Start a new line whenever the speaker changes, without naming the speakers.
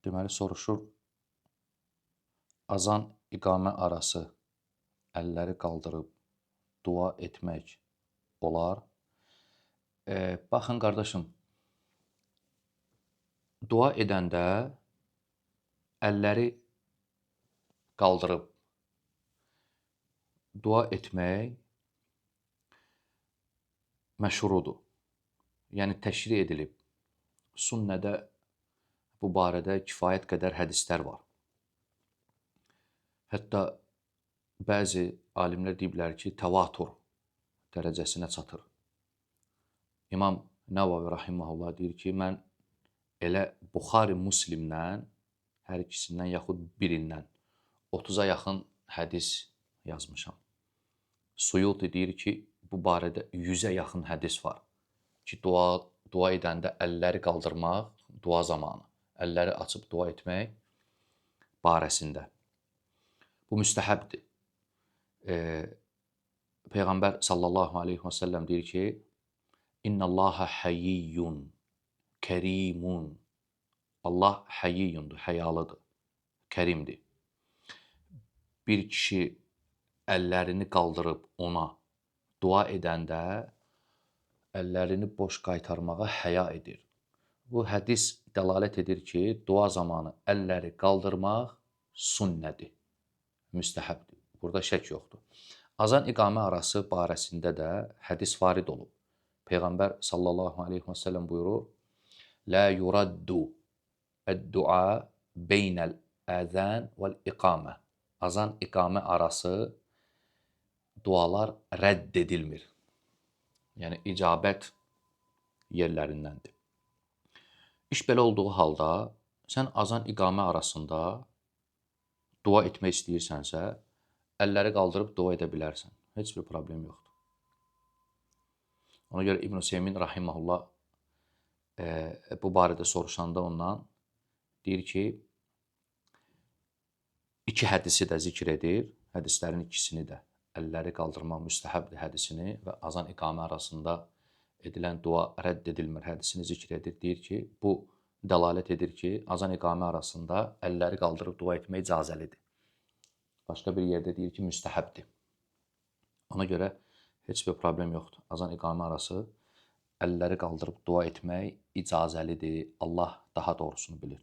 Deməli, soruşur, azan iqamə arası əlləri qaldırıb dua etmək olar. Baxın, qardaşım, dua edəndə əlləri qaldırıb dua etmək məşrudur. Yəni, təşri edilib. Sünnədə bu barədə kifayət qədər hədislər var. Hətta bəzi alimlər deyiblər ki, təvatur dərəcəsinə çatır. İmam Nəvavi rahimehullah deyir ki, mən elə Buxari Müslimdən, hər ikisindən yaxud birindən 30-a yaxın hədis yazmışam. Suyuti deyir ki, bu barədə 100-ə yaxın hədis var ki, dua edəndə əlləri qaldırmaq, dua zamanı, əlləri açıb dua etmək barəsində. Bu müstəhəbdir. Peyğəmbər sallallahu aleyhi və səlləm deyir ki, İnnəllaha həyiyyun, kərimun. Allah həyiyyundur, həyalıdır, kərimdir. Bir kişi əllərini qaldırıb ona dua edəndə əllərini boş qaytarmağa həya edir. Bu hədis dəlalət edir ki, dua zamanı əlləri qaldırmaq sünnədir, müstəhəbdir. Burada şək yoxdur. Azan iqamə arası barəsində də hədis varid olub. Peyğəmbər sallallahu aleyhi və səlləm buyurur, Lə yuraddu əd-dua beynəl əzən vəl-iqamə. Azan iqamə arası dualar rədd edilmir. Yəni, icabət yerlərindəndir. İş belə olduğu halda, sən azan iqamə arasında dua etmək istəyirsənsə, əlləri qaldırıb dua edə bilərsən. Heç bir problem yoxdur. Ona görə İbn Hüseymin rahimehullah bu barədə soruşanda ondan deyir ki, iki hədisi də zikr edir, hədislərin ikisini də, əlləri qaldırmaq müstəhəbdir hədisini və azan iqamə arasında edilən dua rədd edilmir hədisini zikr edir. Deyir ki, bu dəlalət edir ki, azan iqamə arasında əlləri qaldırıb dua etmək icazəlidir. Başqa bir yerdə deyir ki, müstəhəbdir. Ona görə heç bir problem yoxdur. Azan iqamə arası əlləri qaldırıb dua etmək icazəlidir. Allah daha doğrusunu bilir.